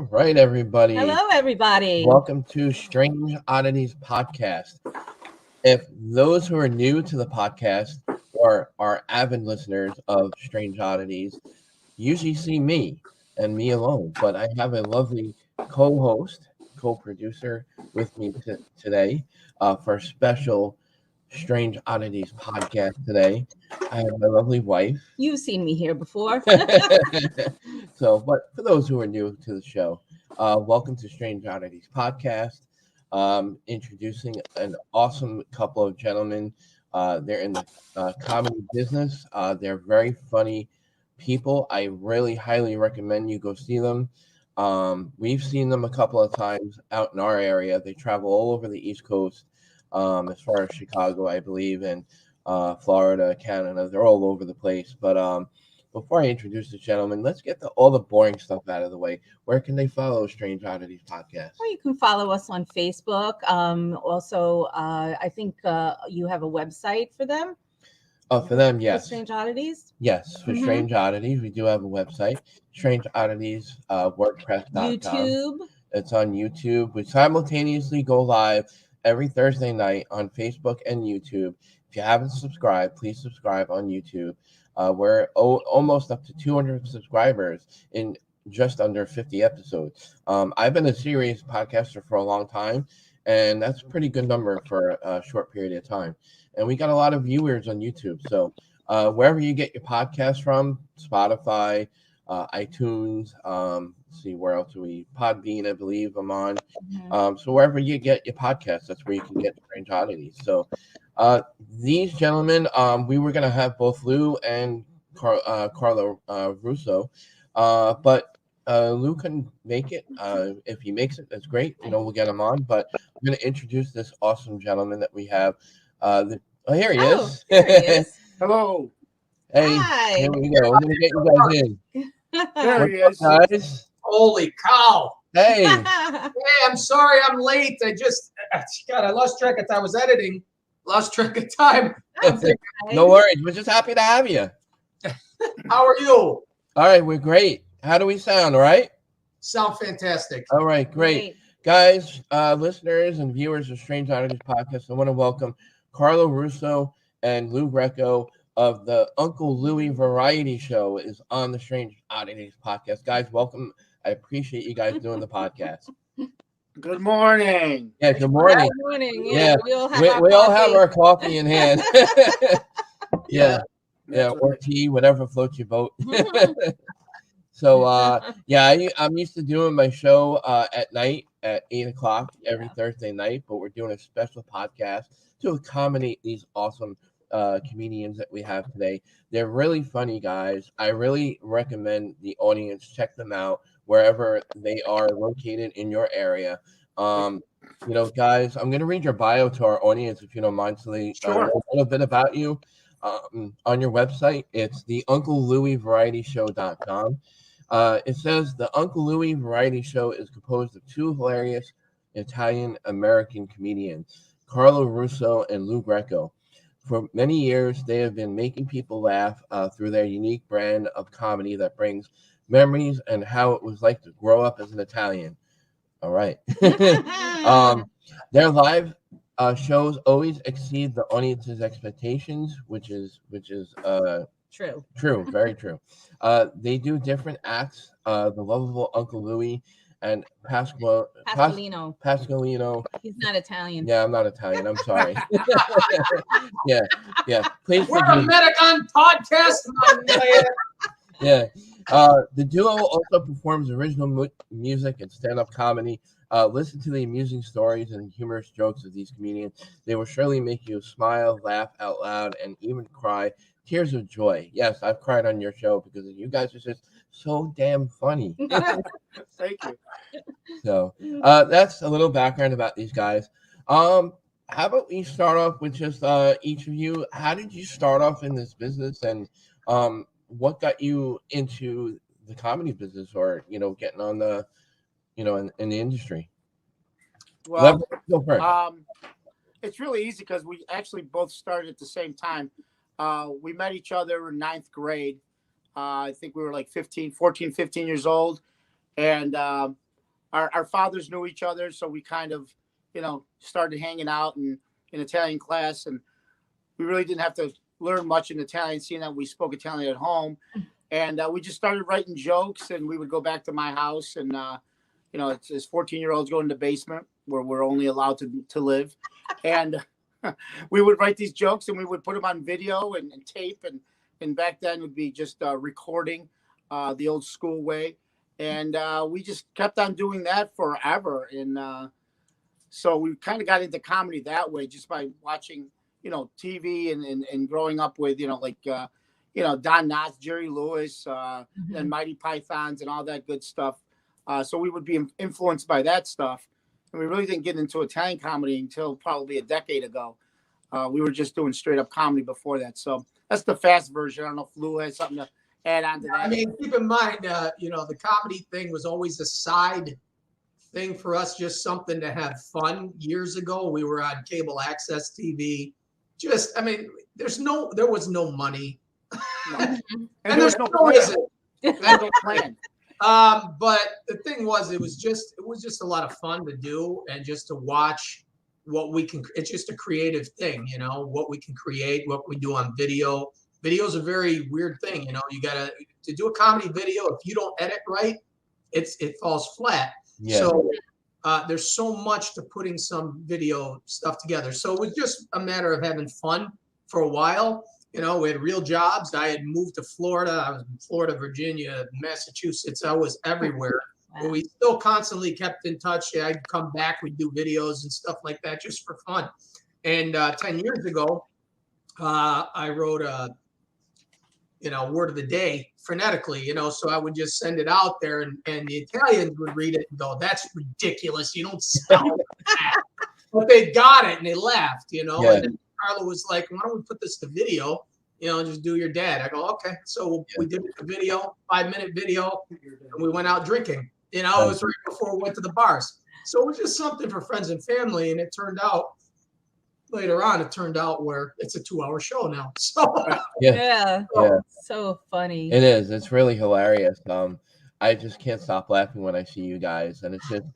All right, everybody. Hello, everybody. Welcome to Strange Oddities Podcast. If those who are new to the podcast or are avid listeners of Strange Oddities usually see me and me alone, but I have a lovely co-host, co-producer with me today for a special Strange Oddities podcast today. I have my lovely wife. You've seen me here before. But for those who are new to the show, welcome to Strange Oddities Podcast. Introducing an awesome couple of gentlemen. They're in the comedy business. They're very funny people. I really highly recommend you go see them. We've seen them a couple of times out in our area. They travel all over the East Coast, as far as Chicago, I believe, and Florida, Canada. They're all over the place. But before I introduce the gentlemen, let's get all the boring stuff out of the way. Where can they follow Strange Oddities Podcast? Or you can follow us on Facebook. Also, I think you have a website for them. Oh, for them, yes. For Strange Oddities? Yes, for Strange Oddities. We do have a website, Strange Oddities, WordPress.com. YouTube. It's on YouTube. We simultaneously go live every Thursday night on Facebook and YouTube. If you haven't subscribed, please subscribe on YouTube. We're almost up to 200 subscribers in just under 50 episodes. I've been a serious podcaster for a long time, and that's a pretty good number for a short period of time. And we got a lot of viewers on YouTube. So wherever you get your podcast from, Spotify, iTunes, let's see, where else are we? Podbean, I believe I'm on. So wherever you get your podcast, that's where you can get Strange Oddities. So these gentlemen, we were going to have both Lou and Carlo Russo, but Lou couldn't make it. If he makes it, that's great. We'll get him on. But I'm going to introduce this awesome gentleman that we have. Here he is. There he is. Hello. Hey, Hi. here we go. We're going to get you guys in. There he is. Guys. Holy cow. Hey. Hey, I'm sorry I'm late. I lost track of time. I was editing. Lost track of time. No worries. We're just happy to have you. How are you? All right. We're great. How do we sound? All right. Sound fantastic. All right. Great. Guys, listeners and viewers of Strange Oddities Podcast, I want to welcome Carlo Russo and Lou Greco of the Uncle Louie Variety Show is on the Strange Oddities Podcast. Guys, welcome. I appreciate you guys doing the podcast. Good morning. Yeah, good morning. Good morning. Yeah, we all have our coffee in hand. Yeah, or tea, whatever floats your boat. So, I'm used to doing my show at night at 8 o'clock every Thursday night, but we're doing a special podcast to accommodate these awesome comedians that we have today. They're really funny guys. I really recommend the audience check them out wherever they are located in your area. Guys, I'm going to read your bio to our audience if you don't mind, so they know a little bit about you. On your website, it's the Uncle Louie Variety Show.com. It says the Uncle Louie Variety Show is composed of two hilarious Italian-American comedians, Carlo Russo and Lou Greco. For many years, they have been making people laugh through their unique brand of comedy that brings memories and how it was like to grow up as an Italian. All right. Their live shows always exceed the audience's expectations, which is True. True, very true. They do different acts. The lovable Uncle Louie and Pasqualino. Pasqualino. He's not Italian. Yeah, I'm not Italian. I'm sorry. Yeah. Please We're forgive a me. Medicon podcast. Yeah. The duo also performs original music and stand-up comedy. Listen to the amusing stories and humorous jokes of these comedians. They will surely make you smile, laugh out loud, and even cry tears of joy. Yes, I've cried on your show because you guys are just so damn funny. Thank you. So that's a little background about these guys. How about we start off with just each of you? How did you start off in this business, and what got you into the comedy business, or getting on the in the industry? Well, go first. It's really easy because we actually both started at the same time. We met each other in 9th grade. I think we were like 15 years old. And our fathers knew each other, so we kind of, started hanging out in Italian class, and we really didn't have to learn much in Italian, seeing that we spoke Italian at home. And we just started writing jokes, and we would go back to my house, and it's as 14-year-olds go in the basement where we're only allowed to live, and we would write these jokes, and we would put them on video and tape, and back then it would be just recording the old school way, and we just kept on doing that forever, and so we kind of got into comedy that way, just by watching TV and growing up with Don Knotts, Jerry Lewis, and Mighty Pythons and all that good stuff. So we would be influenced by that stuff. And we really didn't get into Italian comedy until probably a decade ago. We were just doing straight up comedy before that. So that's the fast version. I don't know if Lou has something to add on to that. I mean, keep in mind, the comedy thing was always a side thing for us, just something to have fun. Years ago, we were on cable access TV. There was no money. No. And there was no plan. But the thing was, it was just a lot of fun to do, and just to watch what we can. It's just a creative thing, what we can create, what we do on video. Video is a very weird thing, you gotta to do a comedy video. If you don't edit right, it falls flat. Yeah. So there's so much to putting some video stuff together. So it was just a matter of having fun for a while. We had real jobs. I had moved to Florida. I was in Florida, Virginia, Massachusetts. I was everywhere. Wow. But we still constantly kept in touch. I'd come back. We'd do videos and stuff like that just for fun. And 10 years ago, I wrote a word of the day phonetically, so I would just send it out there, and the Italians would read it and go, "That's ridiculous. You don't sound like that." But they got it and they laughed, Yeah. And then Carlo was like, "Why don't we put this to video? Just do your dad." I go, "Okay." So we did the video, 5-minute video, and we went out drinking. It was right before we went to the bars. So it was just something for friends and family, and it turned out later on, where it's a 2-hour show now. So Yeah. Yeah. So funny. It is. It's really hilarious. I just can't stop laughing when I see you guys, and it's just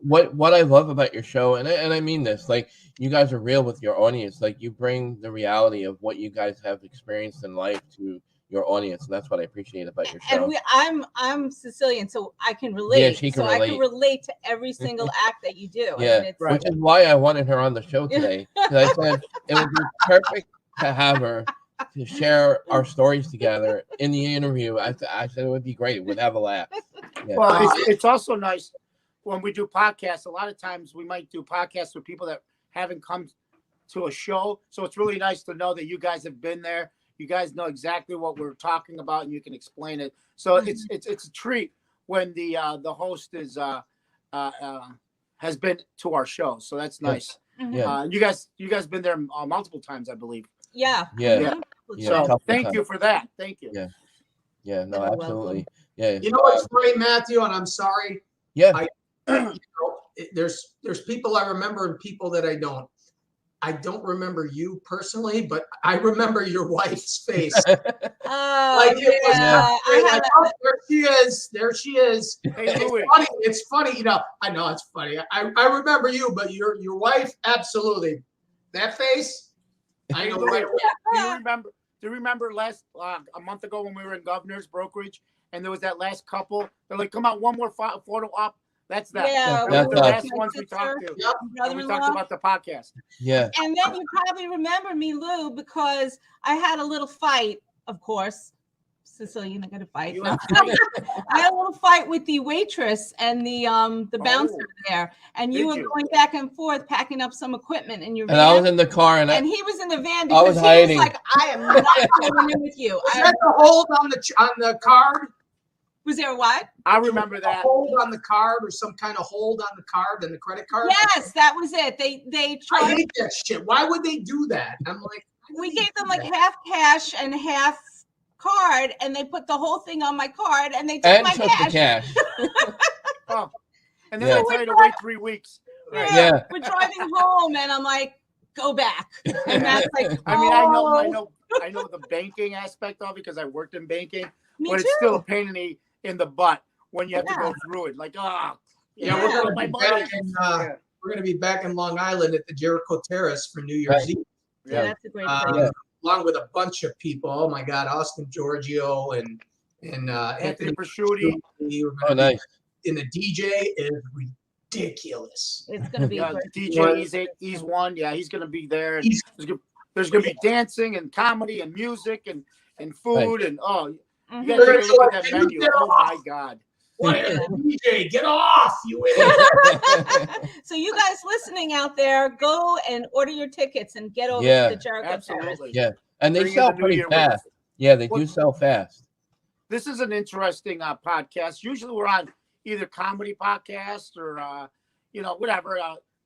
what I love about your show, and I mean this, like, you guys are real with your audience. Like, you bring the reality of what you guys have experienced in life to your audience, and that's what I appreciate about your show. And I'm Sicilian, so I can relate. Yeah, she can I relate. can relate to every single act that you do. Yeah, I mean, which is why I wanted her on the show today. Because I said it would be perfect to have her to share our stories together in the interview. I said it would be great. We'd have a laugh. Yeah. Well, it's also nice when we do podcasts. A lot of times we might do podcasts with people that haven't come to a show. So it's really nice to know that you guys have been there. You guys know exactly what we're talking about, and you can explain it. So it's a treat when the host is has been to our show. So that's nice. Yeah. You guys been there multiple times, I believe. Yeah. Yeah. So thank you for that. Thank you. Yeah. Yeah. No, You're absolutely. Yeah. You know what's funny, Matthew, and I'm sorry. Yeah. There's people I remember and people that I don't. I don't remember you personally, but I remember your wife's face. Oh, There she is. There she is. Hey, Louie. It's funny. I know it's funny. I remember you, but your wife, absolutely. That face, I know right away. Do you remember last a month ago when we were in Governor's Brokerage and there was that last couple? They're like, "Come on, one more photo up." That's that. Yeah, That was the that's last ones we talked to. Yep. And we talked about the podcast. Yeah. And then you probably remember me, Lou, because I had a little fight, of course. Sicilian, I got a fight. No. I had a little fight with the waitress and the bouncer there, and you were going back and forth packing up some equipment in your van. And I was in the car, and he was in the van I was because he hiding. was like, "I am not going in with you." Was that the hold on the card? Was there a what? I remember A that. hold on the card, or some kind of hold on the card and the credit card? Yes, that was it. They I tried. hate that shit. Why would they do that? I'm like, We gave them like half cash and half card, and they put the whole thing on my card, and they took and my took cash. the cash. Oh. And then Yeah. they tell you to wait 3 weeks. Right. Yeah. We're driving home, and I'm like, "Go back." And that's like, I mean, I know the banking aspect of it because I worked in banking, Me but too. it's still a pain in the butt when you have to go through it. Like, Yeah, we're gonna my be buddy. back in we're gonna be back in Long Island at the Jericho Terrace for New Year's Eve. Yeah, that's a great place. Along with a bunch of people. Oh my God, Austin Giorgio and Anthony Prosciutti. Oh, nice. And the DJ is ridiculous. It's gonna be a great DJ. He's one. Yeah, he's gonna be there. And there's gonna be dancing and comedy and music and food and you gotta take a look at that menu. Oh my God. What is DJ? Get off, you idiot. So you guys listening out there, go and order your tickets and get over to the Jericho Terrace. Yeah, and they sell pretty fast. Yeah, they do sell fast. This is an interesting podcast. Usually we're on either comedy podcast or whatever.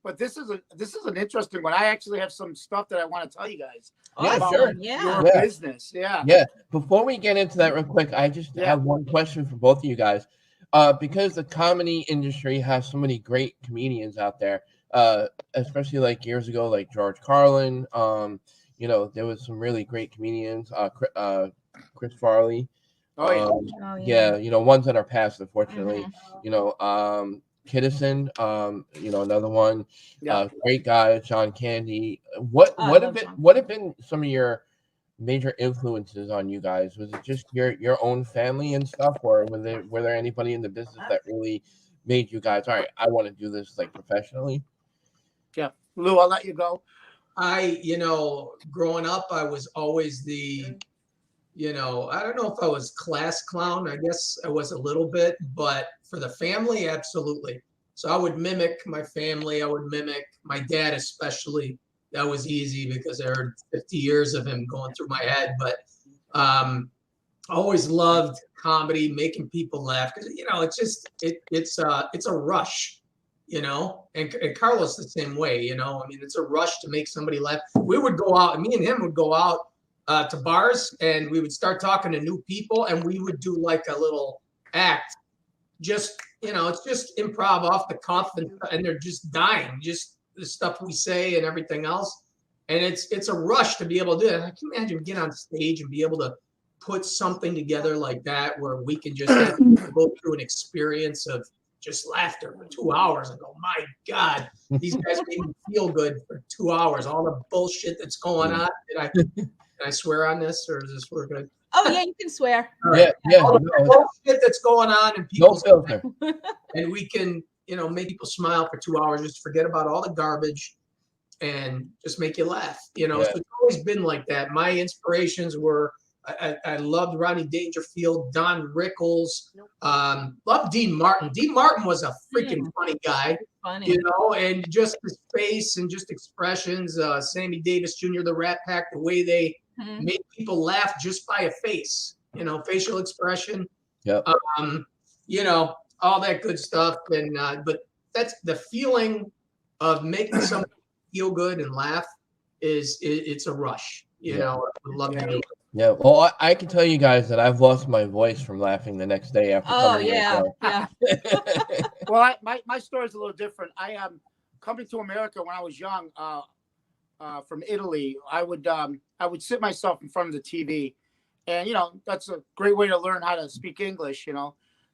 But this is an interesting one. I actually have some stuff that I want to tell you guys about your business. Yeah. Before we get into that real quick, I just have one question for both of you guys. Because the comedy industry has so many great comedians out there, especially like years ago, like George Carlin. There was some really great comedians. Chris Farley. Ones that are past, unfortunately. Kiddison, another one. Great guy, John Candy. What have been some of your major influences on you guys? Was it just your own family and stuff, or were there anybody in the business that really made you guys, all right, I want to do this like professionally? Yeah, Lou, I'll let you go. Growing up, I was always the I don't know if I was class clown. I guess I was a little bit, but for the family, absolutely. So I would mimic my family. I would mimic my dad, especially. That was easy because I heard 50 years of him going through my head. But I always loved comedy, making people laugh because it's a rush, And Carlos the same way, it's a rush to make somebody laugh. We would go out, me and him would go out to bars, and we would start talking to new people, and we would do like a little act. Just it's just improv off the cuff, and they're just dying, just the stuff we say and everything else. And it's a rush to be able to do it. I can imagine get on stage and be able to put something together like that where we can just go through an experience of just laughter for 2 hours and go, my God, these guys made me feel good for 2 hours. All the bullshit that's going on. Can I swear on this, or is this we're good? Oh yeah, you can swear. Right. All the bullshit that's going on and people, and we can make people smile for 2 hours, just forget about all the garbage and just make you laugh. So it's always been like that. My inspirations were I loved Rodney Dangerfield, Don Rickles, loved Dean Martin. Dean Martin was a freaking funny guy, and just his face and just expressions. Sammy Davis Jr., the Rat Pack, the way they made people laugh just by a face, facial expression, all that good stuff. And but that's the feeling of making somebody feel good and laugh it's a rush. I love to do it. Yeah, well, I can tell you guys that I've lost my voice from laughing the next day after coming here. Well, my story is a little different. I coming to America when I was young, from Italy. I would sit myself in front of the TV, and that's a great way to learn how to speak English.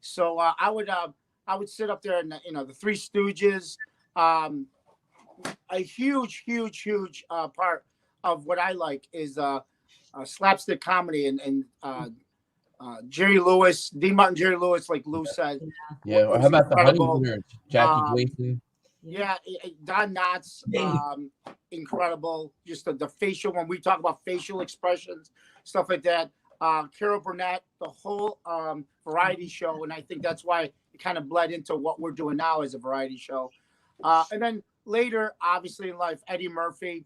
So I would sit up there, and the Three Stooges, a huge part of what I like is slapstick comedy and Jerry Lewis, Dean Martin, Jerry Lewis, like Lou said. Yeah, or how about the Honeymooners, Jackie Gleason? Yeah, Don Knotts, incredible. Just the facial, when we talk about facial expressions, stuff like that. Carol Burnett, the whole variety show, and I think that's why it kind of bled into what we're doing now as a variety show. And then later, obviously in life, Eddie Murphy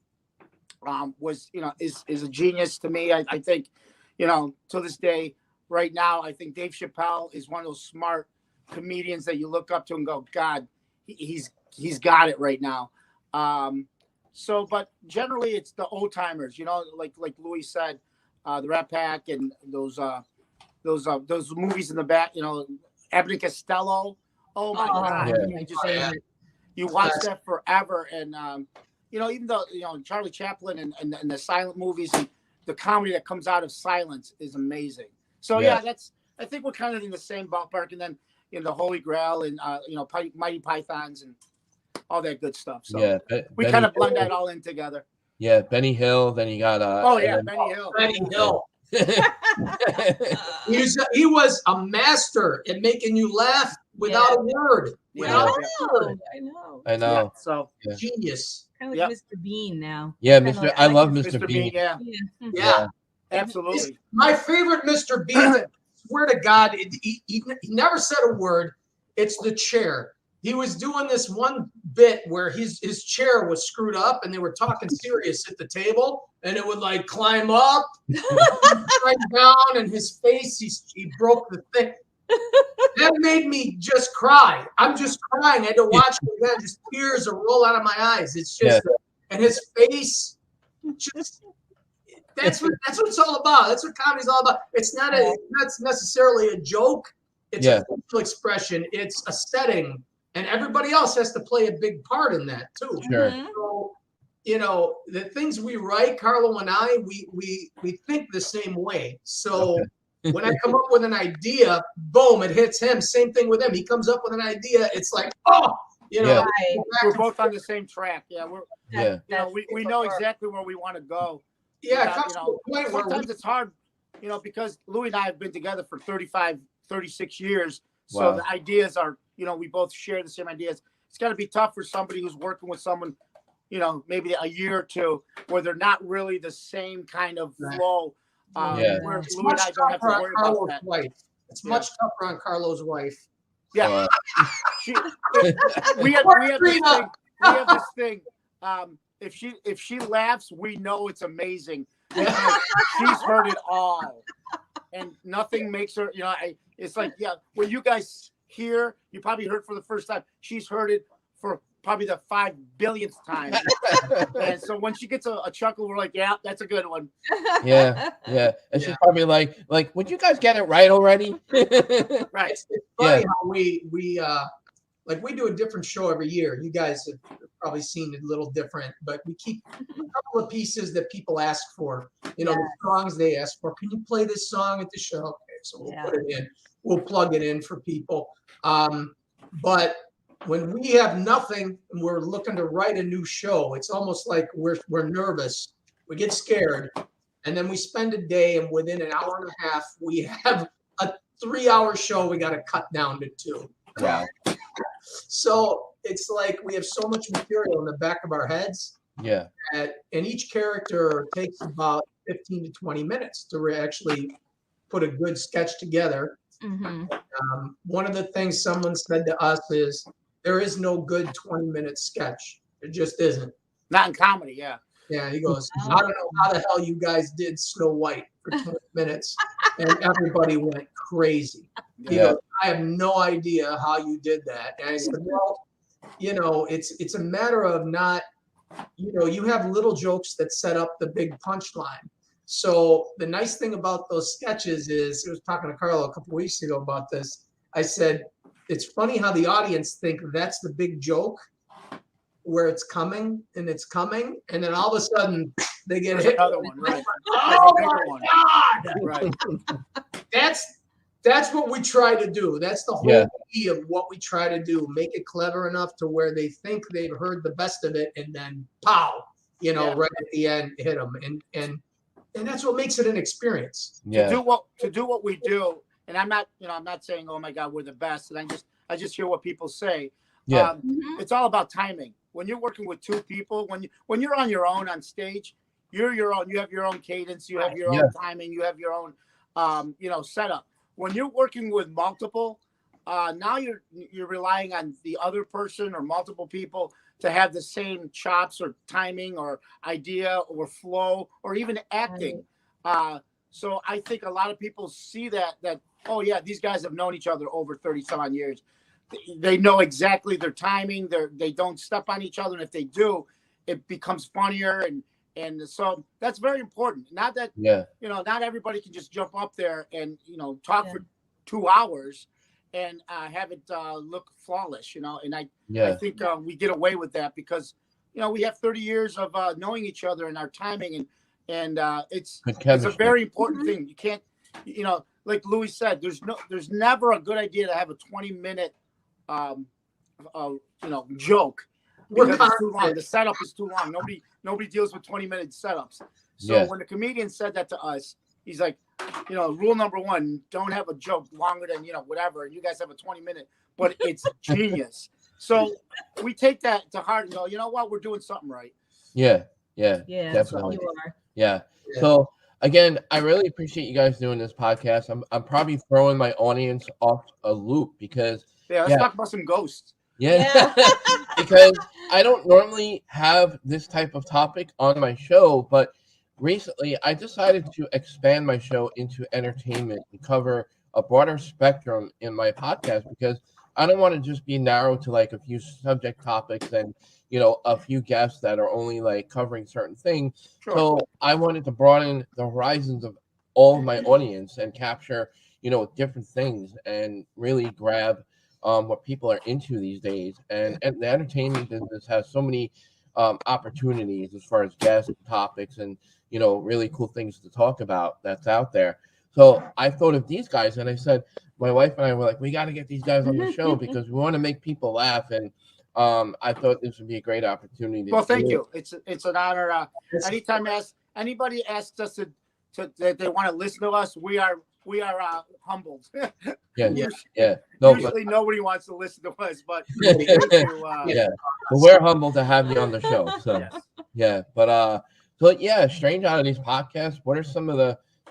was is a genius to me. I think to this day, right now, I think Dave Chappelle is one of those smart comedians that you look up to and go, God, he's got it right now. But generally it's the old timers, like Louie said, the Rat Pack and those movies in the back, Abbott and Costello. Oh my God! Yeah. You watch that forever, and even though Charlie Chaplin and the silent movies and the comedy that comes out of silence is amazing. So I think we're kind of in the same ballpark. And then the Holy Grail and Mighty Pythons and all that good stuff. So Yeah, we kind of blend that all in together. Yeah, Benny Hill. Then you got Benny Hill. Benny Hill. He was a master at making you laugh without a word. Yeah. I know. Yeah, so Genius. Kind of like Mr. Bean now. Yeah, Kinda Mr. I love Mr. Bean. Yeah. Absolutely. My favorite Mr. Bean, I swear to God, he never said a word. It's the chair. He was doing this one bit where his chair was screwed up and they were talking serious at the table and it would like climb up, climb down, and his face, he broke the thing. That made me just cry. I'm just crying. I had to watch it again. Just tears are roll out of my eyes. It's just, and his face just, that's what it's all about. That's what comedy's all about. It's not necessarily a joke. It's a facial expression. It's a setting. And everybody else has to play a big part in that too. Sure. So, the things we write, Carlo and I, we think the same way. So when I come up with an idea, boom, it hits him. Same thing with him. He comes up with an idea. It's like, we're both on the same track. Yeah, we know exactly where we want to go. Yeah, it comes to a point where sometimes it's hard, because Louie and I have been together for 36 years. So the ideas are, we both share the same ideas. It's got to be tough for somebody who's working with someone, maybe a year or two, where they're not really the same kind of flow. Where it's Louie and I don't have to worry about that. Wife. It's much tougher on Carlo's wife. Yeah. We have this thing. If she laughs, we know it's amazing. She's heard it all. And nothing makes her, it's like, when you guys hear, you probably heard for the first time. She's heard it for probably the 5 billionth time. And so when she gets a chuckle, we're like, yeah, that's a good one. Yeah. And she's probably like, would you guys get it right already? Right. It's funny how we do a different show every year. You guys have probably seen it a little different, but we keep a couple of pieces that people ask for. The songs they ask for. Can you play this song at the show? Okay, so we'll put it in. We'll plug it in for people. But when we have nothing and we're looking to write a new show, it's almost like we're nervous. We get scared, and then we spend a day, and within an hour and a half, we have a 3-hour show we got to cut down to 2. Wow. So it's like we have so much material in the back of our heads. Yeah. And each character takes about 15 to 20 minutes to actually put a good sketch together. Mm-hmm. One of the things someone said to us is, there is no good 20-minute sketch. It just isn't. Not in comedy, yeah. Yeah, he goes, I don't know how the hell you guys did Snow White for 20 minutes. And everybody went crazy. He goes, I have no idea how you did that. And I said, well, it's a matter of not, you have little jokes that set up the big punchline. So the nice thing about those sketches is, I was talking to Carlo a couple weeks ago about this. I said, it's funny how the audience think that's the big joke, where it's coming, and then all of a sudden they get hit. Another one, right? Oh my God! Right. That's what we try to do. That's the whole idea of what we try to do. Make it clever enough to where they think they've heard the best of it, and then pow, right at the end, hit them, and that's what makes it an experience. Yeah. To do what we do. And I'm not saying, oh my God, we're the best. And I just hear what people say. Yeah. It's all about timing. When you're working with 2 people, when you're on your own on stage, you're your own. You have your own cadence. You have your own timing. You have your own, setup. When you're working with multiple, now you're relying on the other person or multiple people to have the same chops or timing or idea or flow or even acting. So I think a lot of people see that, oh yeah, these guys have known each other over 30-some years. They know exactly their timing. They don't step on each other. And if they do, it becomes funnier. And so that's very important. Not that, not everybody can just jump up there and, talk for 2 hours and have it look flawless, and I think we get away with that because, we have 30 years of knowing each other and our timing and it's a very important thing. You can't, like Louis said, there's never a good idea to have a 20-minute, joke. Because it's too long. The setup is too long. Nobody deals with 20-minute setups. So when the comedian said that to us, he's like, rule number 1, don't have a joke longer than, whatever. And you guys have a 20-minute, but it's genius. So we take that to heart and go, you know what? We're doing something right. Yeah, definitely. You are. Yeah. So again, I really appreciate you guys doing this podcast. I'm probably throwing my audience off a loop because let's talk about some ghosts. Yeah. Because I don't normally have this type of topic on my show, but recently I decided to expand my show into entertainment and cover a broader spectrum in my podcast because I don't want to just be narrow to like a few subject topics and a few guests that are only like covering certain things. Sure. So I wanted to broaden the horizons of all of my audience and capture different things and really grab what people are into these days. And the entertainment business has so many opportunities as far as guest topics and really cool things to talk about that's out there. So I thought of these guys and I said, my wife and I were like, we got to get these guys on the show because we want to make people laugh. And I thought this would be a great opportunity. Well, thank you. It's an honor. Anytime anybody asks us that they want to listen to us, we are humbled. Usually nobody wants to listen to us, but but we're humbled to have you on the show. So Strange Oddities podcast. What are some of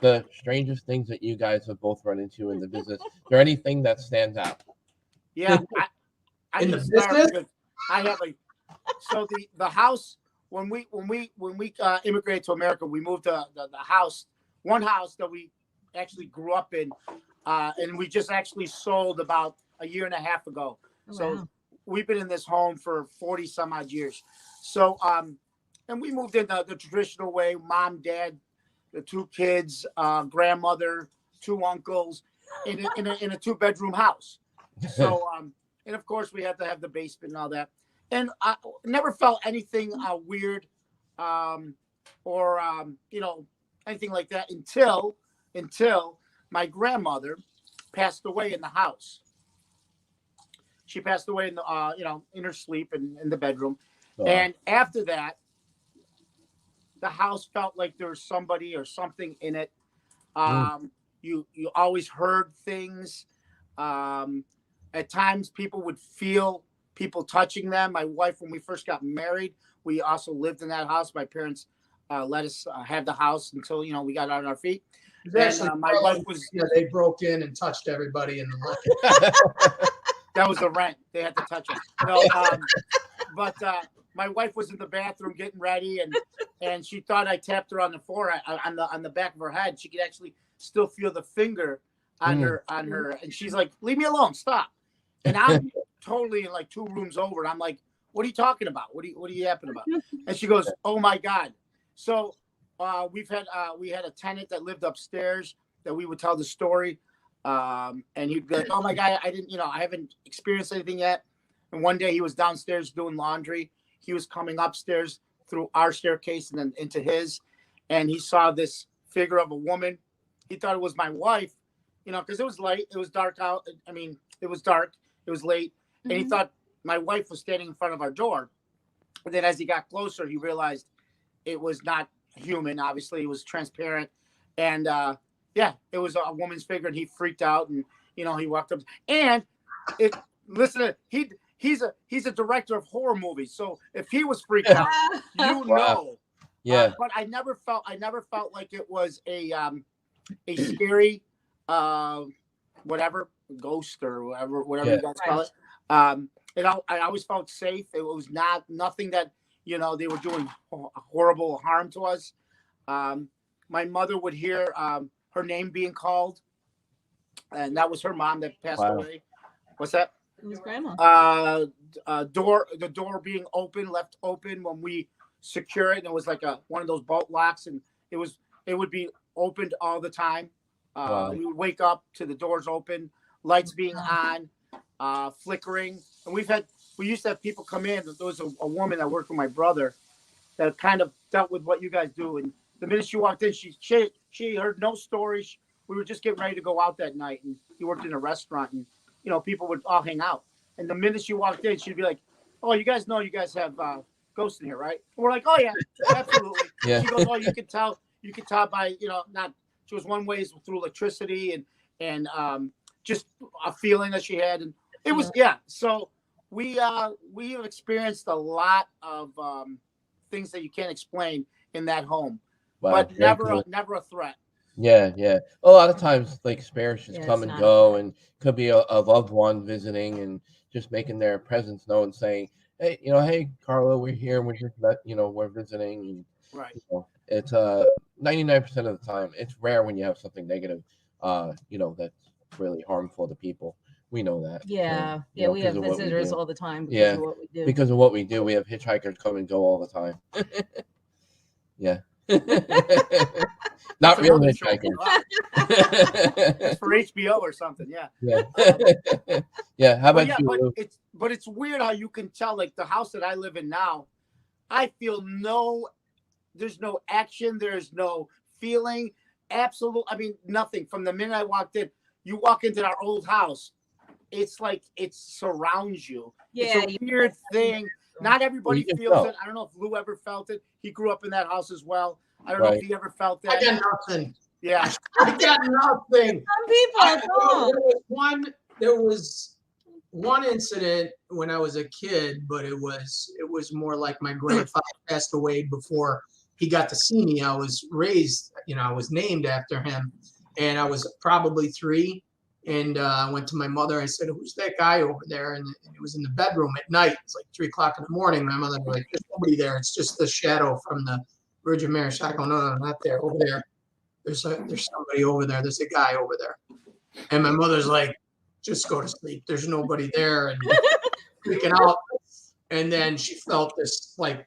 the strangest things that you guys have both run into in the business? Is there anything that stands out? Yeah, I in the business, I have the house when we immigrated to America, we moved to one house that we actually grew up in, and we just actually sold about a year and a half ago. Oh, so wow. We've been in this home for 40 some odd years. So and we moved in the traditional way: mom, dad, the 2 kids, grandmother, 2 uncles, in a 2-bedroom house. So and of course we had to have the basement and all that. And I never felt anything weird or anything like that until my grandmother passed away in the house. She passed away in the in her sleep in the bedroom. Oh. And after that, the house felt like there was somebody or something in it. You always heard things. At times people would feel people touching them. My wife, when we first got married, we also lived in that house. My parents let us have the house until we got on our feet. And, my wife was they broke in and touched everybody in the that was the rent. They had to touch us. But my wife was in the bathroom getting ready, and she thought I tapped her on the forehead, on the back of her head. She could actually still feel the finger on her, and she's like, "Leave me alone, stop." And I'm totally in like 2 rooms over, and I'm like, "What are you talking about? What are you yapping about?" And she goes, "Oh my God." So we had a tenant that lived upstairs that we would tell the story, and he'd be like, "Oh my God, I haven't experienced anything yet." And one day he was downstairs doing laundry. He was coming upstairs through our staircase and then into his, and he saw this figure of a woman. He thought it was my wife, because it was light. It was dark out. I mean, it was dark. It was late. Mm-hmm. And he thought my wife was standing in front of our door. And then as he got closer, he realized it was not human. Obviously, it was transparent. And it was a woman's figure. And he freaked out. And, he walked up. And he's a director of horror movies. So if he was freaked out, Wow. Yeah. But I never felt like it was a scary whatever ghost or whatever you guys call it. I always felt safe. It was nothing that they were doing horrible harm to us. My mother would hear her name being called, and that was her mom that passed away. What's that? It was grandma. The door being left open when we secure it, and it was like one of those bolt locks, and it would be opened all the time. We would wake up to the doors open, lights being on, flickering. And we used to have people come in. There was a woman that worked with my brother that kind of dealt with what you guys do. And the minute she walked in, she heard no stories. we were just getting ready to go out that night, and he worked in a restaurant, and you know, people would all hang out. And the minute she walked in, she'd be like, "Oh, you guys know you guys have ghosts in here, right?" And we're like, "Oh yeah, absolutely." Yeah. She goes, "Oh, you could tell by, you know, not." She was one way through electricity and just a feeling that she had, and it was So we have experienced a lot of things that you can't explain in that home, Wow, but very never a threat. Yeah, yeah. A lot of times, like spirits just Yeah, come it's and not go, and could be a loved one visiting and just making their presence known, saying, "Hey, hey, Carlo, we're here. We're just we're visiting." And, Right. it's 99% of the time. It's rare when you have something negative, that's really harmful to people. We know that. Yeah, So, we have because of what we visitors do. all the time because Yeah, of what we do. because of what we do, we have hitchhikers come and go all the time. Yeah. Not That's real another show. hitchhikers. That's for HBO or something. Yeah. Yeah. Yeah. How about you, Lou? But it's weird how you can tell, like the house that I live in now, I feel there's no action, there's no feeling, absolute. I mean, nothing. From the minute I walked in, you walk into our old house, it's like it surrounds you. Yeah, it's a weird thing. Not everybody You can feels tell. it. I don't know if Lou ever felt it. He grew up in that house as well. I don't know Right. if he ever felt I that. got nothing. Yeah. I got nothing. Some people don't. There was one incident when I was a kid, but it was more like my grandfather passed away before he got to see me. I was raised, I was named after him, and I was probably 3. And I went to my mother. I said, "Who's that guy over there?" And it was in the bedroom at night. It's like 3:00 in the morning. My mother was like, "There's nobody there. It's just the shadow from the Virgin Mary." So I go, "No, not there. Over there. There's somebody over there. There's a guy over there." And my mother's like, "Just go to sleep. There's nobody there," and freaking out. And then she felt this like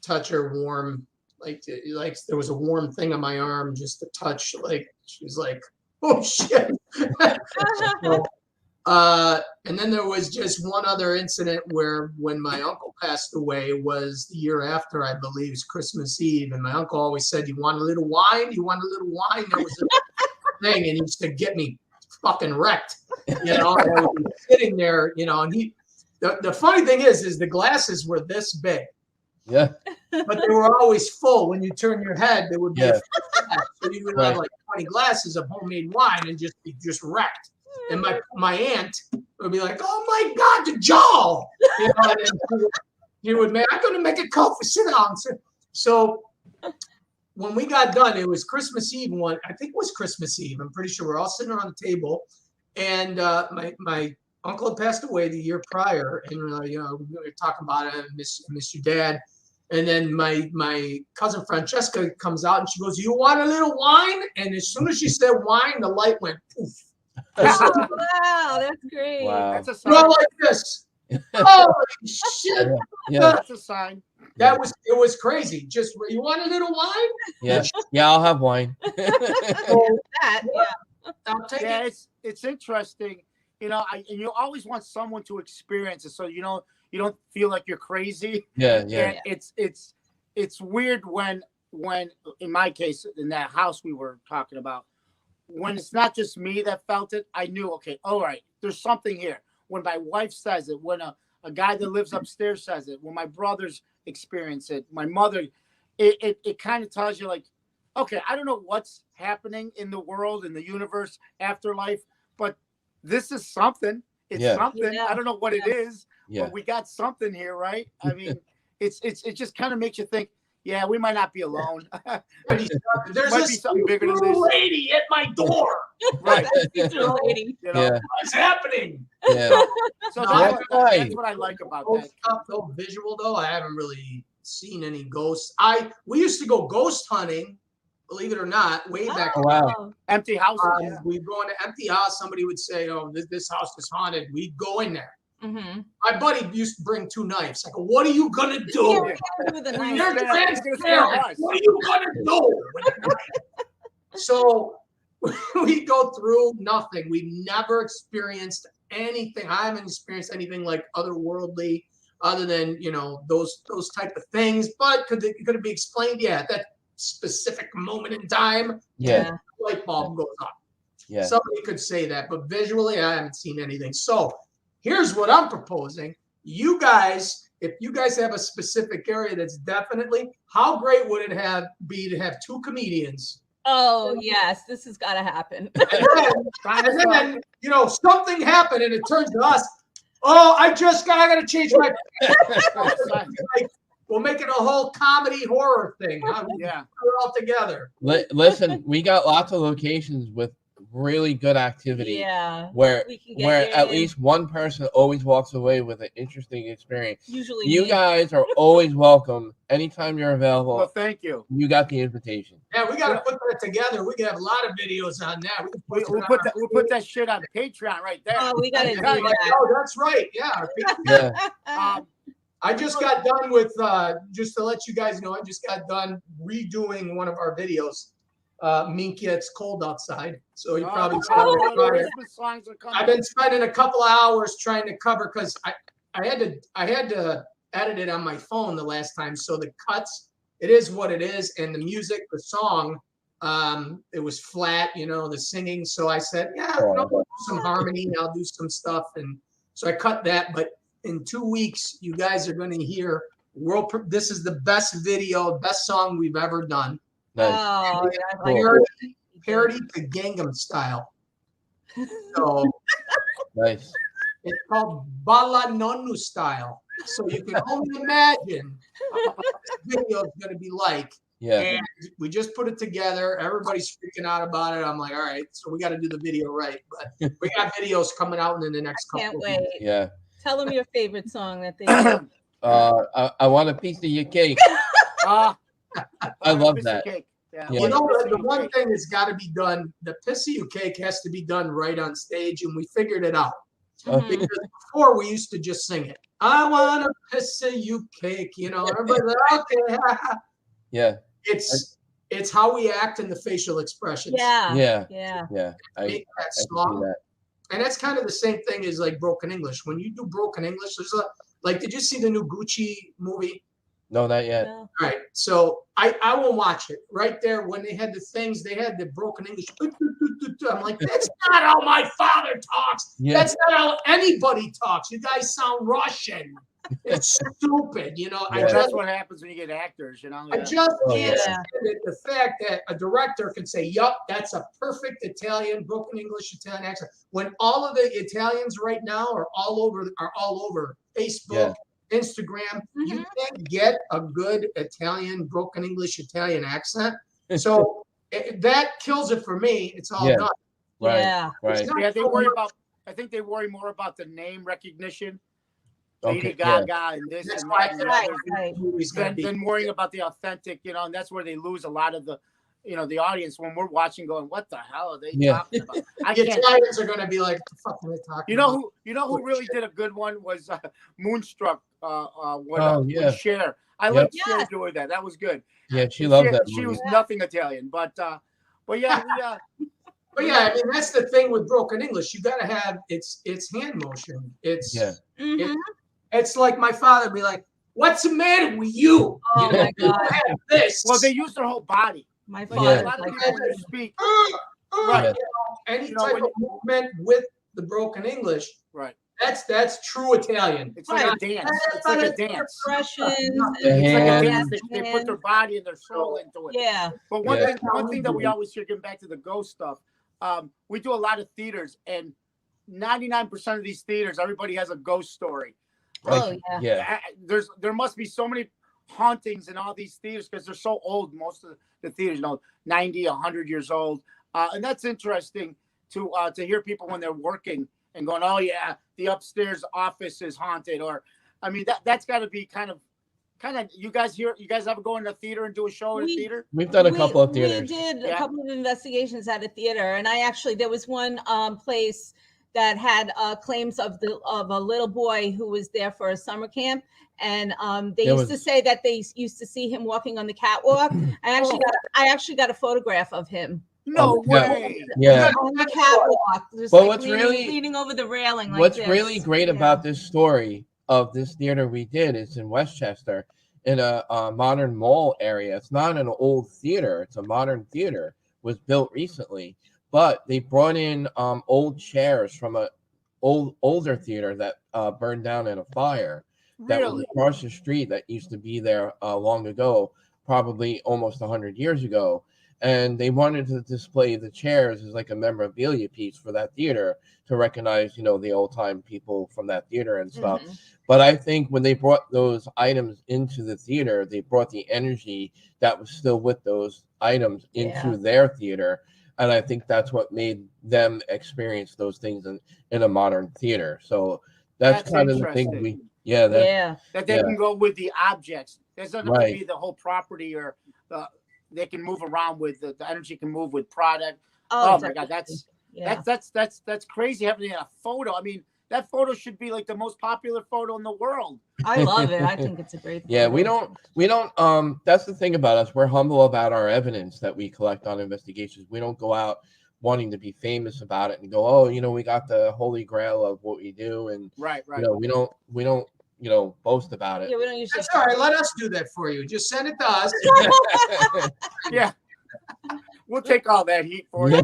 touch her warm, like there was a warm thing on my arm, just a touch. Like she's like, "Oh shit." So, and then there was just one other incident where when my uncle passed away was the year after, I believe, it was Christmas Eve. And my uncle always said, "You want a little wine? You want a little wine?" There was a thing, and he used to get me fucking wrecked. And I would be sitting there, and the funny thing is the glasses were this big. Yeah. But they were always full. When you turn your head, they would be Yeah. so you would have like 20 glasses of homemade wine and just be wrecked. And my aunt would be like, "Oh my God, the jaw!" And he would make, "I'm gonna make a coffee. Sit down." So when we got done, it was Christmas Eve. I think it was Christmas Eve. I'm pretty sure we're all sitting around the table, and my uncle had passed away the year prior, and we were talking about it. I miss your dad. And then my cousin Francesca comes out and she goes, "You want a little wine?" And as soon as she said wine, the light went poof. Oh, wow, that's great. Wow. That's a sign. We're all like this. Holy shit! Yeah. That's a sign. It was crazy. Just, "You want a little wine?" Yeah. Yeah. I'll have wine. That, yeah. I'll take Yeah, it. it's interesting. And you always want someone to experience it, so you don't feel like you're crazy. Yeah. Yeah. And it's weird when in my case in that house we were talking about, when it's not just me that felt it, I knew, okay, all right, there's something here. When my wife says it, when a guy that lives upstairs says it, when my brothers experience it, my mother, it kind of tells you like, okay, I don't know what's happening in the world, in the universe, afterlife, but this is something. It's something. Yeah. I don't know what it is, Yeah. but we got something here, right? I mean, it just kind of makes you think, yeah, we might not be alone. There's Might a be something bigger than this. lady at my door. Right. Lady. You know? Yeah. What's happening? Yeah. So No, that's what I like about that. Ghost stuff, though, visual though, I haven't really seen any ghosts. We used to go ghost hunting, believe it or not, way back. Oh, wow. Empty houses. We'd go into empty house. Somebody would say, "Oh, this house is haunted." We'd go in there. Mm-hmm. My buddy used to bring 2 knives. I go, "What are you gonna do? With a When knife. you're He's gonna transparent, scare us. what are you gonna do?" So we go through nothing. We never experienced anything. I haven't experienced anything like otherworldly, other than those type of things. But could it be explained? Yeah, at that specific moment in time, Yeah. light bulb goes off. Yeah. Somebody could say that, but visually, I haven't seen anything. So here's what I'm proposing. You guys, if you guys have a specific area that's definitely, how great would it be to have 2 comedians? Oh yes, this has got to happen. And then, something happened and it turns to us. Oh, I got to change my. We'll make it a whole comedy horror thing. Yeah. Put it all together. Listen, we got lots of locations with really good activity. Yeah. Where we can get where at in. least one person always walks away with an interesting experience. Usually You me. guys are always welcome. Anytime you're available. Well, thank you. You got the invitation. Yeah, we got to put that together. We can have a lot of videos on that. We'll put that shit on Patreon right there. Oh, we got to do Oh, that. that's right. Yeah. Yeah. I just got done with, just to let you guys know, I just got done redoing one of our videos. Minky, it's cold outside. So you probably saw the it. Christmas songs are coming. I've been spending a couple of hours trying to cover because I had to edit it on my phone the last time. So the cuts, it is what it is. And the music, the song, it was flat, the singing. So I said, I'll do some harmony and I'll do some stuff. And so I cut that. But in 2 weeks, you guys are going to hear this is the best video, best song we've ever done. Nice. Oh, Parody to Gangnam Style. So Nice. it's called Bala Nonu Style. So you can only imagine what this video is going to be like. Yeah. And we just put it together. Everybody's freaking out about it. I'm like, all right, so we got to do the video right. But we got videos coming out in the next couple can't of wait. weeks. Yeah. Tell them your favorite song that they do. I want a piece of your cake. I love that. Cake. Yeah. Yeah. The one thing that's got to be done, the piss of you cake has to be done right on stage, and we figured it out. Because before we used to just sing it. I want a piss of you cake, everybody's like, okay. Yeah. It's how we act in the facial expressions. Yeah. I Make that see song. that. And that's kind of the same thing as like broken English. When you do broken English, there's did you see the new Gucci movie? No, not yet. No. All right. So I will watch it. Right there, when they had the things, they had the broken English. I'm like, that's not how my father talks. Yeah. That's not how anybody talks. You guys sound Russian. It's stupid. That's what happens when you get actors, I just can't yeah. stand it, the fact that a director can say, yup, that's a perfect Italian, broken English Italian accent. When all of the Italians right now are all over Facebook, Instagram, you can't get a good Italian, broken English Italian accent. So that kills it for me. It's all done. Right. Yeah. Right. Yeah, I think they worry more about the name recognition. Lady Okay. Gaga and this That's and why that. I Right. Then Worrying about the authentic, and that's where they lose a lot of the, the audience when we're watching going, what the hell are they talking about? The Italians are going to be like, what the fuck are they talking about? You know who really did a good one was Moonstruck. Yeah. Cher. I like Cher doing that. That was good. Yeah, she loved that movie. She was nothing Italian, but yeah, But yeah, I mean that's the thing with broken English. You got to have it's hand motion. It's like my father would be like, "What's the matter with you?" Oh my God. Have this. Well, they use their whole body. My Like, father. a lot of Like people that. when you speak. Right. Any type of movement with the broken English. Right. That's true Italian. It's like a dance. It's like a dance. Expressions. It's like a dance. They put their body and their soul into it. Yeah. But one thing that we always hear, getting back to the ghost stuff, we do a lot of theaters, and 99% of these theaters, everybody has a ghost story. Oh yeah. There must be so many hauntings in all these theaters because they're so old. Most of the theaters, 90, 100 years old, and that's interesting to hear people when they're working and going, oh yeah, the upstairs office is haunted, or I mean that's got to be kind of. You guys ever go into a theater and do a show in a theater? We've done a couple of theaters. We did a couple of investigations at a theater, and there was one place that had claims of a little boy who was there for a summer camp, and they used to say that they used to see him walking on the catwalk. I actually got a photograph of him. No way. Yeah. On the catwalk. Just Well, what's leaning over the railing. What's really great about this story of this theater we did is in Westchester, in a modern mall area. It's not an old theater. It's a modern theater. Was built recently. but they brought in old chairs from a older theater that burned down in a fire that was Really? across the street that used to be there long ago, probably almost 100 years ago. And they wanted to display the chairs as like a memorabilia piece for that theater to recognize, the old time people from that theater and stuff. But I think when they brought those items into the theater, they brought the energy that was still with those items into their theater. And I think that's what made them experience those things in a modern theater. So that's kind of the thing that they can go with the objects. There's doesn't have to be the whole property, or they can move around with the energy can move with product. Oh my God, that's crazy having a photo. I mean, that photo should be like the most popular photo in the world. I love it. I think it's a great photo. Yeah, we don't that's the thing about us. We're humble about our evidence that we collect on investigations. We don't go out wanting to be famous about it and go, oh, we got the holy grail of what we do, and right. We don't boast about it. Yeah, we don't usually. That's all right. Let us do that for you. Just send it to us. Yeah. We'll take all that heat for you.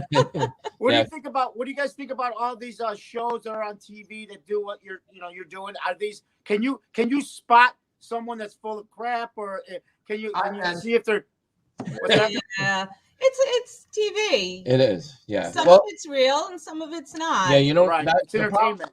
What do you think about? What do you guys think about all these shows that are on TV that do what you're doing? Are these? Can you spot someone that's full of crap, or can you see if they're? Yeah, it's TV. It is. Yeah. Some of it's real and some of it's not. Yeah, It's entertainment.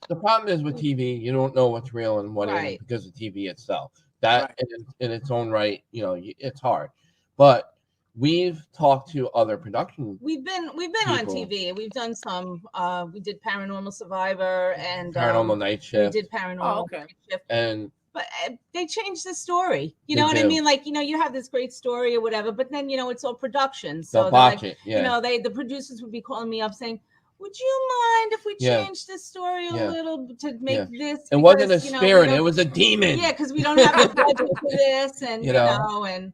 The problem is with TV, you don't know what's real and what isn't because of TV itself. That in its own right, it's hard, but. We've talked to other production. We've been on TV. We've done some. We did Paranormal Survivor and Paranormal Night Shift. We did Paranormal Night Shift. But they changed the story. You know what I mean? Like, you have this great story or whatever, but then it's all production. So they'll botch it. Yeah. The producers would be calling me up saying, "Would you mind if we change this story a little to make this?" It wasn't a spirit; it was a demon. Yeah, because we don't have the budget for this, and and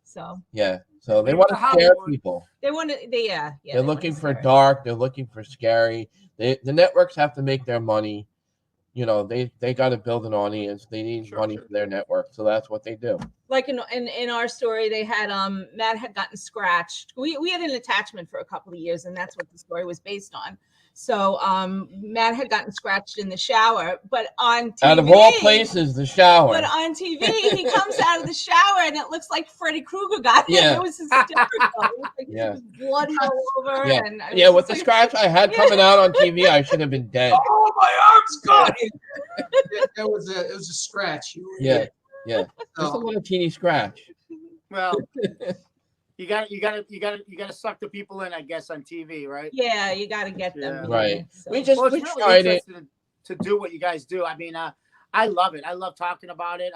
so. Yeah. So they want to scare people. They want to. They're looking for dark. They're looking for scary. The networks have to make their money. They got to build an audience. They need money for their network, so that's what they do. Like in our story, they had Matt had gotten scratched. We had an attachment for a couple of years, and that's what the story was based on. So Matt had gotten scratched in the shower, but on TV, out of all places, the shower. But on TV, he comes out of the shower and it looks like Freddy Krueger got him. Yeah. It was hysterical. It was like there was blood all over. Yeah, and with the scratch I had coming out on TV, I should have been dead. Oh, my arm's gone. It was a scratch. Yeah. Just a little teeny scratch. Well. You gotta suck the people in, I guess, on TV, right? Yeah, you gotta get them. Right. So. We really tried it to do what you guys do. I mean, I love it. I love talking about it.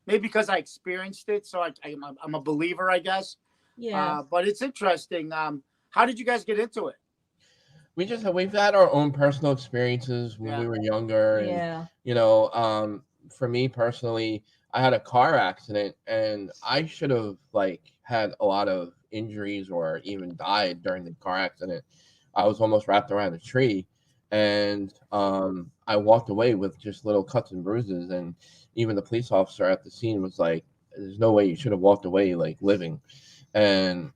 Maybe because I experienced it, so I'm a believer, I guess. Yeah. But it's interesting. How did you guys get into it? We've had our own personal experiences when we were younger, and for me personally, I had a car accident, and I should have had a lot of injuries or even died during the car accident. I was almost wrapped around a tree, and I walked away with just little cuts and bruises. And even the police officer at the scene was like, "There's no way you should have walked away living." And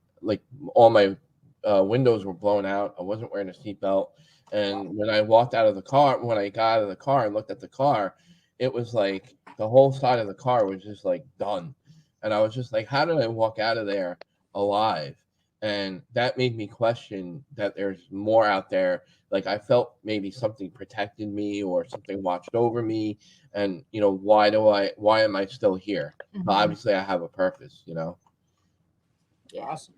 all my windows were blown out. I wasn't wearing a seatbelt, and when I got out of the car and looked at the car, it was like the whole side of the car was just done. And I was just like, how did I walk out of there alive? And that made me question that there's more out there. I felt maybe something protected me or something watched over me. And, why am I still here? Mm-hmm. Obviously I have a purpose, Yeah. Awesome.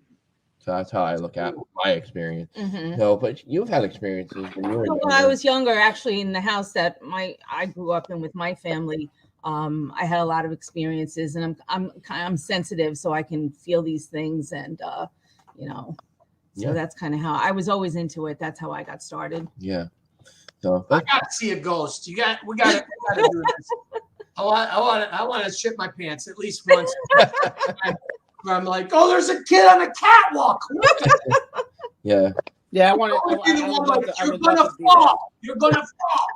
So that's how I look at my experience. Mm-hmm. No, but you've had experiences when you were younger. When I was younger, actually, in the house that I grew up in with my family, I had a lot of experiences, and I'm sensitive, so I can feel these things, and so that's kind of how I was always into it. That's how I got started. Yeah. So I got to see a ghost. We got to do this. I want to shit my pants at least once. Where I'm like, oh, there's a kid on a catwalk. Yeah. Yeah, I want to. You're gonna fall. You're gonna fall.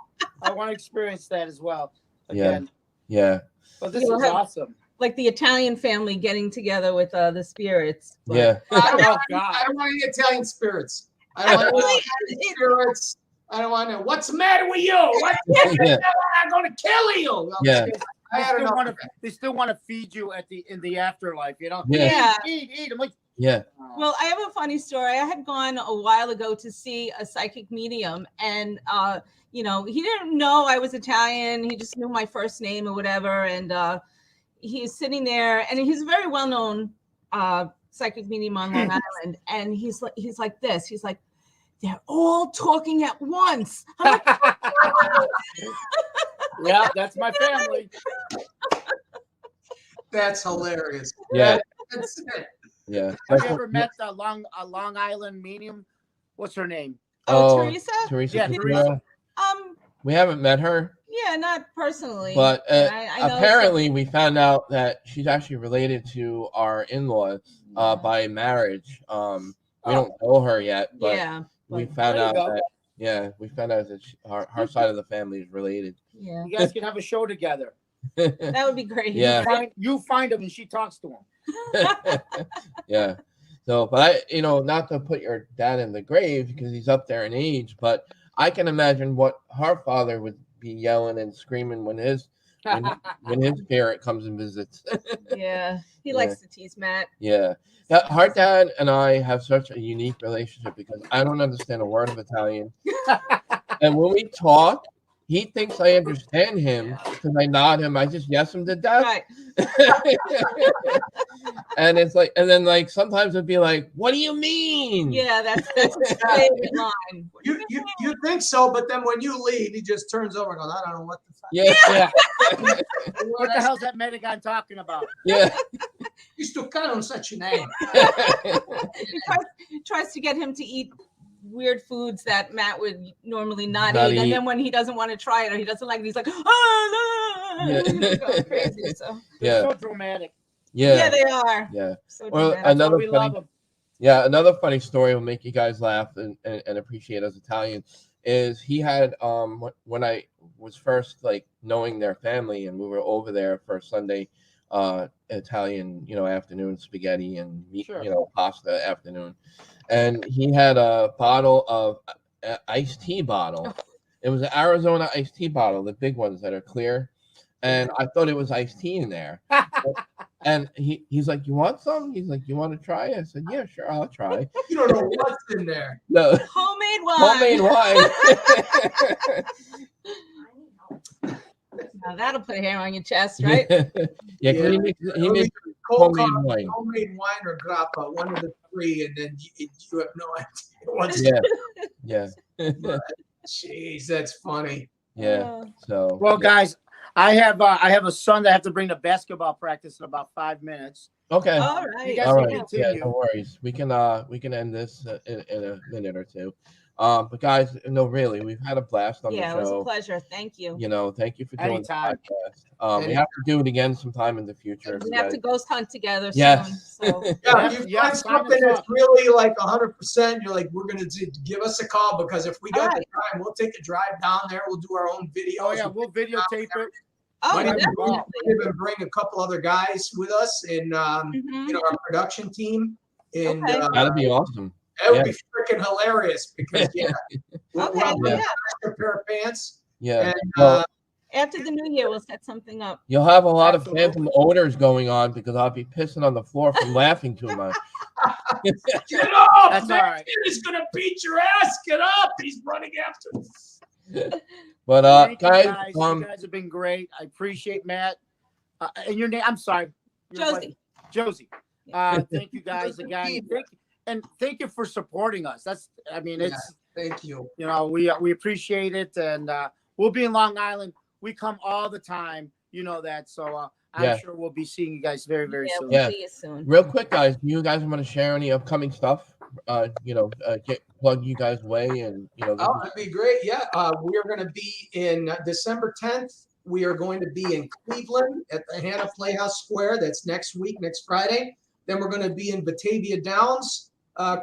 I want to experience that as well. Again. Yeah. But this is awesome. like the Italian family getting together with the spirits. But Yeah. Oh God. I don't want any Italian spirits. I don't want any Italian spirits. I don't want to. What's the matter with you? What's Yeah. I'm going to kill you. Yeah. They still want to feed you in the afterlife, you know. Yeah. Eat. I'm like, Yeah. Well, I have a funny story. I had gone a while ago to see a psychic medium, and he didn't know I was Italian. He just knew my first name or whatever, and he's sitting there, and he's a very well-known psychic medium on Long Island, and he's like this. He's like, they're all talking at once. I'm like, yeah, that's my family. That's hilarious. Yeah. That's it. Yeah. Have you ever met a Long Island medium? What's her name? Teresa? Teresa. Yeah, Caprio. Teresa. We haven't met her, Yeah, not personally. but I know apparently we found out that she's actually related to our in-laws by marriage. We don't know her yet, but yeah. we found There you out go. that her side of the family is related. Yeah. You guys can have a show together. That would be great. Yeah. You find him and she talks to him. Yeah. So, but not to put your dad in the grave because he's up there in age, but I can imagine what her father would be yelling and screaming when his spirit comes and visits. Yeah. He likes to tease Matt. Yeah. Her dad and I have such a unique relationship because I don't understand a word of Italian. And when we talk, he thinks I understand him because I nod him. I just yes him to death. Right. And it's like, and then like sometimes it'd be like, what do you mean? Yeah, that's his favorite line. You think so, but then when you leave, he just turns over and goes, I don't know what the fuck. Yeah. What the hell's that Medigan talking about? Yeah. You still kind of such a name. He tries to get him to eat weird foods that Matt would normally not Not eat. And eat. then when he doesn't want to try it or he doesn't like it, he's like, oh, no. Yeah. He's going crazy. So. Yeah. So dramatic. Yeah, they are. Yeah. So Well, dramatic. another We love funny, him. another funny story will make you guys laugh and appreciate as Italian is he had when I was first like knowing their family and we were over there for Sunday Italian afternoon spaghetti and meat, Sure. pasta afternoon, and he had a bottle of iced tea bottle. It was an Arizona iced tea bottle, the big ones that are clear, and I thought it was iced tea in there. And he's like, you want some? He's like, you want to try? I said, yeah, sure, I'll try. You don't know what's in there. No, Homemade wine. homemade wine. Now that'll put hair on your chest, right? Yeah, 'cause he makes Cold homemade coffee, wine. homemade wine or grappa, one of the three, and then you have no idea what's Yeah. Jeez, that's funny. Yeah. So Well, guys, I have a son that I have to bring to basketball practice in about 5 minutes. okay. All You right. guys All can right. Yeah, continue. no worries. We can end this in a minute or two. But guys, no, really, we've had a blast on Yeah, the it was a show. pleasure. Thank you. Thank you for doing Anytime. the podcast. We have to do it again sometime in the future. We have to ghost hunt together Yes. soon. So Yeah, Yeah, you yeah, find sign us something that's up. really like 100%. You're like, we're gonna give us a call because if we got All the time, we'll take a drive down there. We'll do our own videos. Oh yeah, we'll videotape it. Might even definitely. bring a couple other guys with us in Mhm. our production team. And Okay. That'd be awesome. that would be freaking hilarious because we'll Okay, have yeah. an extra pair of pants. Yeah. And Well, After the new year, we'll set something up. you'll have a lot Absolutely. of phantom odors going on because I'll be pissing on the floor from laughing too much. get up, That's man. all right. He's gonna beat your ass. Get up. He's running after. But Thank you guys, you guys have been great. I appreciate Matt. And your name, I'm sorry. Your Josie. wife- Josie. Thank you guys again. Thank you for supporting us. It's Thank you. we appreciate it, and we'll be in Long Island. We come all the time, you know that. So I'm sure we'll be seeing you guys very, very soon. We'll see you soon. real quick, guys, do you guys want to share any upcoming stuff? Plug you guys away and Oh, that'd be great. Yeah, we are going to be in December 10th. We are going to be in Cleveland at the Hannah Playhouse Square. That's next week, next Friday. Then we're going to be in Batavia Downs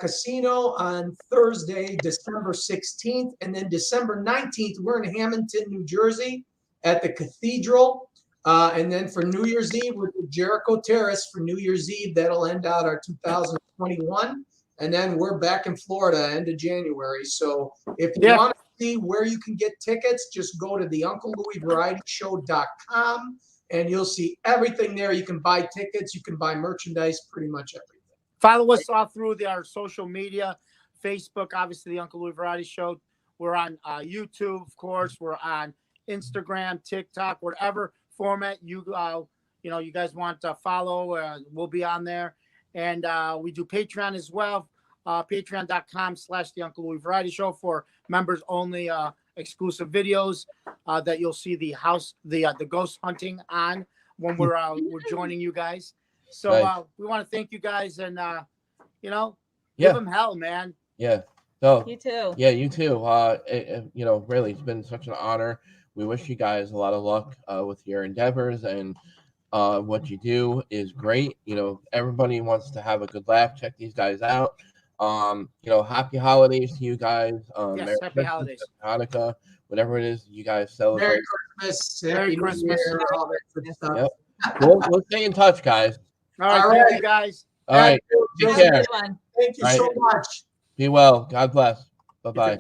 Casino on Thursday, December 16th. And then December 19th, we're in Hamilton, New Jersey at the Cathedral. And then for New Year's Eve, we're at Jericho Terrace for New Year's Eve. That'll end out our 2021. And then we're back in Florida end of January. So if you want to see where you can get tickets, just go to the UncleLouieVarietyShow.com and you'll see everything there. You can buy tickets, you can buy merchandise, pretty much everything. Follow us all through our social media, Facebook, obviously the Uncle Louie Variety Show. We're on YouTube, of course. We're on Instagram, TikTok, whatever format you guys want to follow. We'll be on there. And we do Patreon as well. Patreon.com/the Uncle Louie Variety Show for members only exclusive videos that you'll see the ghost hunting on when we're joining you guys. So we want to thank you guys and give them hell, man. Yeah. So You too. Yeah, you too. Really, it's been such an honor. We wish you guys a lot of luck with your endeavors, and what you do is great. Everybody wants to have a good laugh. Check these guys out. Happy holidays to you guys. Yes, happy holidays. Hanukkah, whatever it is you guys celebrate. Merry Christmas. Merry Christmas. Year, all that good stuff. Yep. We'll stay in touch, guys. All right, thank you guys. All right. Take care. Fun. Thank you so much. Be well. God bless. Bye-bye.